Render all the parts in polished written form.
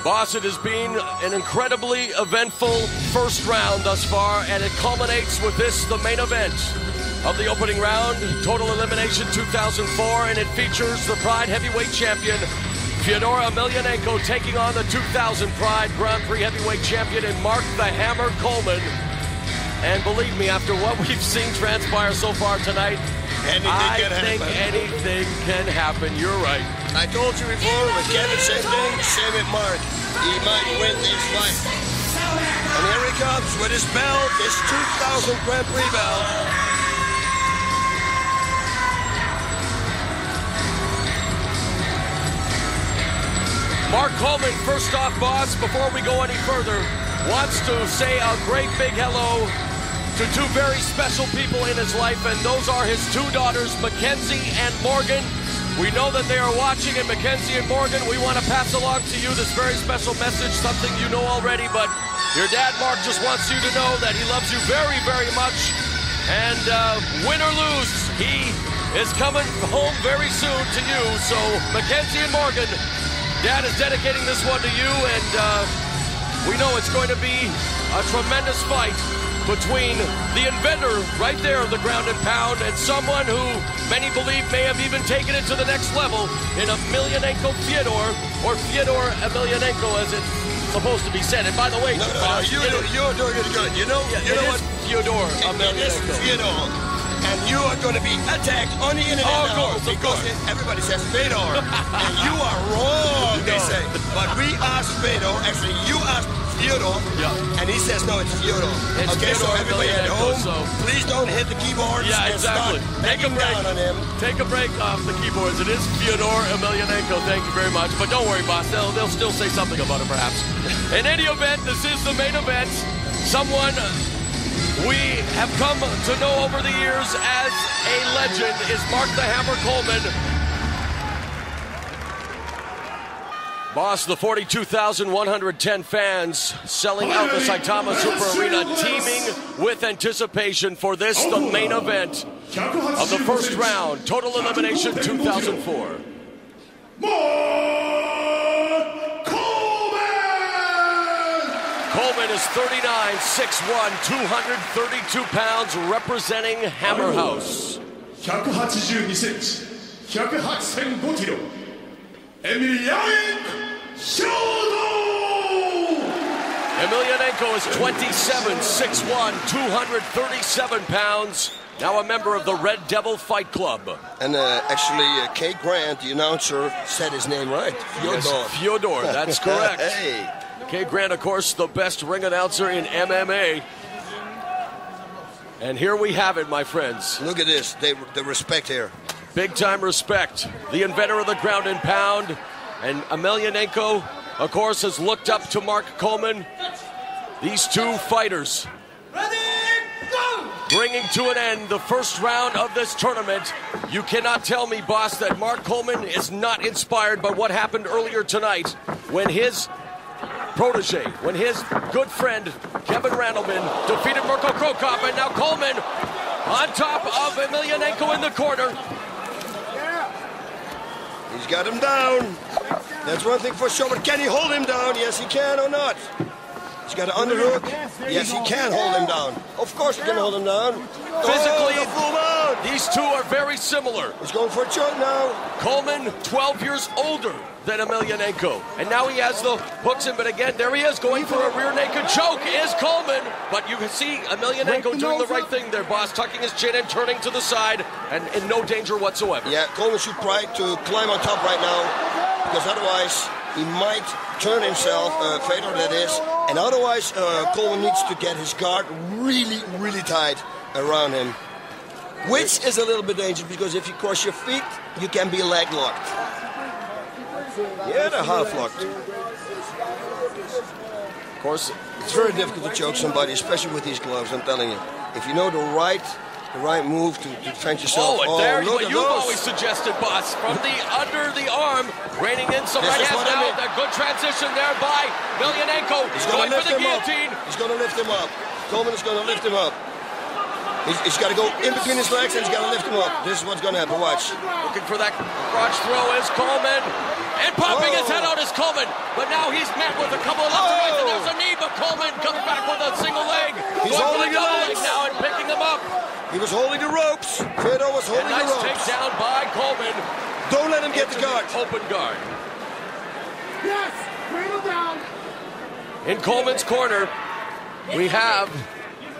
Boss, it has been an incredibly eventful first round thus far, and it culminates with this, the main event of the opening round, Total Elimination 2004, and it features the Pride Heavyweight Champion, Fedor Emelianenko, taking on the 2000 Pride Grand Prix Heavyweight Champion and Mark the Hammer Coleman. And believe me, after what we've seen transpire so far tonight, I think anything can happen. You're right. I told you before, with Kevin, same thing, same with Mark. He might win this fight. And here he comes with his belt, his 2000 Grand Prix belt. Mark Coleman, first off, boss, before we go any further, wants to say a great big hello to two very special people in his life, and those are his two daughters, Mackenzie and Morgan. We know that they are watching, and Mackenzie and Morgan, we want to pass along to you this very special message, something you know already, but your dad, Mark, just wants you to know that he loves you very, very much, and win or lose, he is coming home very soon to you. So, Mackenzie and Morgan, Dad is dedicating this one to you, and we know it's going to be a tremendous fight between the inventor right there of the ground and pound and someone who many believe may have even taken it to the next level in Emelianenko Fedor, or Fedor Emelianenko as it's supposed to be said. And by the way, you're doing it good. You know what? Fedor Emelianenko. Fedor. And you are going to be attacked on the internet now, because everybody says Fedor, and you are wrong, they say. But we asked Fedor, actually you asked Fedor, and he says no, it's Fedor. It's okay, Fedor, so everybody at home, please don't hit the keyboards. Yeah, exactly. Take a break on him. Take a break off the keyboards. It is Fedor Emelianenko. Thank you very much. But don't worry, boss. They'll still say something about it, perhaps. In any event, this is the main event. Someone we have come to know over the years as a legend is Mark the Hammer Coleman. Boss, the 42,110 fans selling out the Saitama Super Arena, teeming with anticipation for this, the main event of the first round, Total Elimination 2004. Coleman is 39, 6'1", 232 pounds, representing Hammer House. 182 センチ、108.5 キロ、Emelianenko Emelianenko is 27, 6'1", 237 pounds, now a member of the Red Devil Fight Club. And actually, Kay Grant, the announcer, said his name right. Fedor. Yes, Fedor, that's correct. Hey. Kay Grant, of course, the best ring announcer in MMA. And here we have it, my friends. Look at this, the respect here. Big time respect. The inventor of the ground and pound. And Emelianenko, of course, has looked up to Mark Coleman. These two fighters bringing to an end the first round of this tournament. You cannot tell me, boss, that Mark Coleman is not inspired by what happened earlier tonight when his protege, when his good friend Kevin Randleman defeated Mirko Krokop, and now Coleman on top of Emelianenko in the corner. He's got him down. That's one thing for sure, but can he hold him down? Yes, he can or not. He's got an underhook. Yes, he can hold him down. Of course he can hold him down. Physically, these two are very similar. He's going for a choke now. Coleman, 12 years older than Emelianenko. And now he has the hooks in, but again, there he is going for a rear naked choke, is Coleman. But you can see Emelianenko doing the right thing there, boss, tucking his chin and turning to the side, and in no danger whatsoever. Yeah, Coleman should try to climb on top right now, because otherwise he might turn himself, Fedor that is, and otherwise Coleman needs to get his guard really, really tight around him. Which is a little bit dangerous, because if you cross your feet, you can be leg locked. Yeah, they're half locked. Of course, it's very difficult to choke somebody, especially with these gloves, I'm telling you. If you know the right move to defend yourself. Oh, and there's what you've always suggested, boss. From the under the arm, reining in some right hands now. A good transition there by Emelianenko. He's going for the guillotine. He's going to lift him up. Coleman is going to lift him up. He's got to go in between his legs and he's got to lift him up. This is what's going to happen. Watch. Looking for that crotch throw is Coleman. And popping his head out is Coleman. But now he's met with a couple of left and rights, and there's a knee, but Coleman comes back with a single leg. He's holding the legs now and picking them up. He was holding the ropes. Fedor was holding the ropes. Nice takedown by Coleman. Don't let him get the guard. Open guard. Yes! Bring him down! In Coleman's corner, we have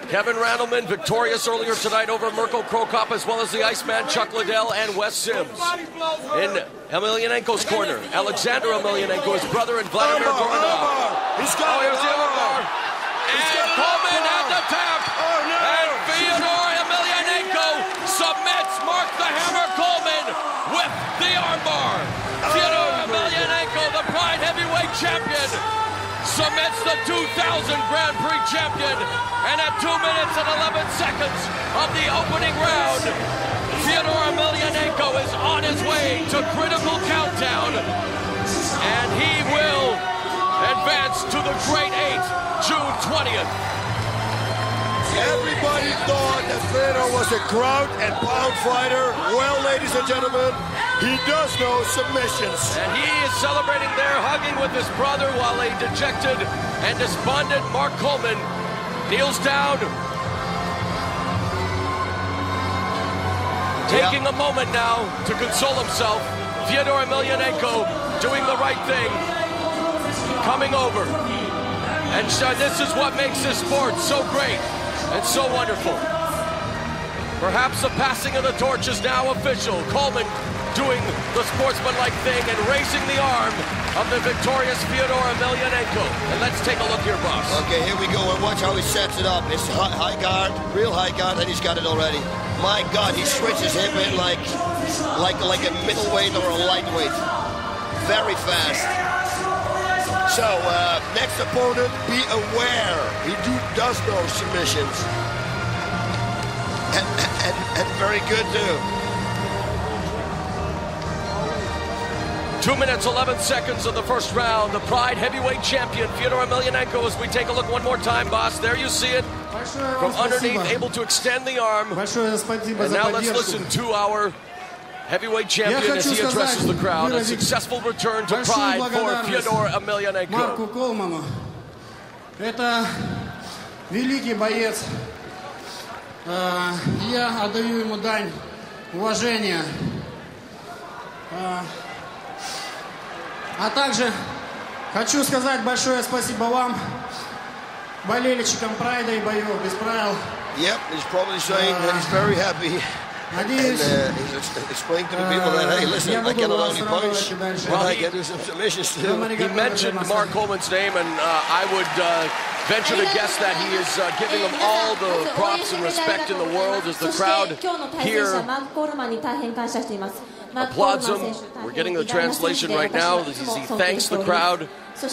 Kevin Randleman, victorious earlier tonight over Mirko Krokop, as well as the Iceman Chuck Liddell and Wes Sims. In Emelianenko's corner, Alexander Emelianenko, his brother, and Vladimir Goranov. He's got here's the armbar. And Coleman at the tap. And Fedor Emelianenko submits Mark the Hammer Coleman with the armbar. Fedor Emelianenko, the Pride Heavyweight Champion, submits the 2000 Grand Prix champion, and at 2 minutes and 11 seconds of the opening round, Fedor Emelianenko is on his way to critical countdown, and he will advance to the Great Eight, June 20th. Everybody thought that Fedor was a ground and pound fighter. Well, ladies and gentlemen, he does know submissions. And he is celebrating there, hugging with his brother, while a dejected and despondent Mark Coleman kneels down. Taking a moment now to console himself. Fedor Emelianenko doing the right thing, coming over. And this is what makes this sport so great and so wonderful. Perhaps the passing of the torch is now official. Coleman doing the sportsmanlike thing and raising the arm of the victorious Fedor Emelianenko. And let's take a look here, boss. Okay, here we go, and watch how he sets it up. It's high guard, real high guard, and he's got it already. My God, he switches him in like a middleweight or a lightweight. Very fast. So, next opponent, be aware. He does know submissions. And very good, too. 2 minutes, 11 seconds of the first round. The Pride Heavyweight Champion, Fedor Emelianenko, as we take a look one more time, boss. There you see it. From underneath, able to extend the arm. And now let's listen to our heavyweight champion as he addresses the crowd. A successful return to Pride for Fedor Emelianenko. Марку Колману. Это великий боец. Я отдаю ему дань уважения. А также хочу сказать большое спасибо вам, болельщикам Прайда и боев без правил. Yep, he's probably saying that he's very happy. And he's explaining to the people that, hey, listen, I cannot only punch, but I can do some submissions too. He mentioned Mark Coleman's name, and I would venture to guess that he is giving him all the props and respect in the world as the crowd here applauds him. We're getting the translation right now. He thanks the crowd. He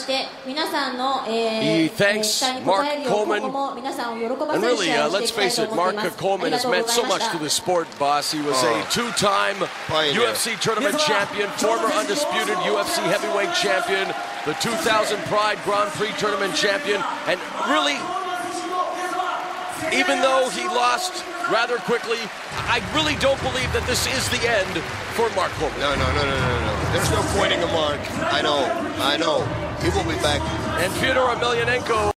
thanks Mark Coleman. And really, let's face it, Mark Coleman has meant so much to the sport, boss. He was a two-time UFC tournament champion, former undisputed UFC heavyweight champion, the 2000 Pride Grand Prix tournament champion, and really, even though he lost rather quickly, I really don't believe that this is the end for Mark Coleman. No. There's no pointing a mark. I know. He will be back. And Fedor Emelianenko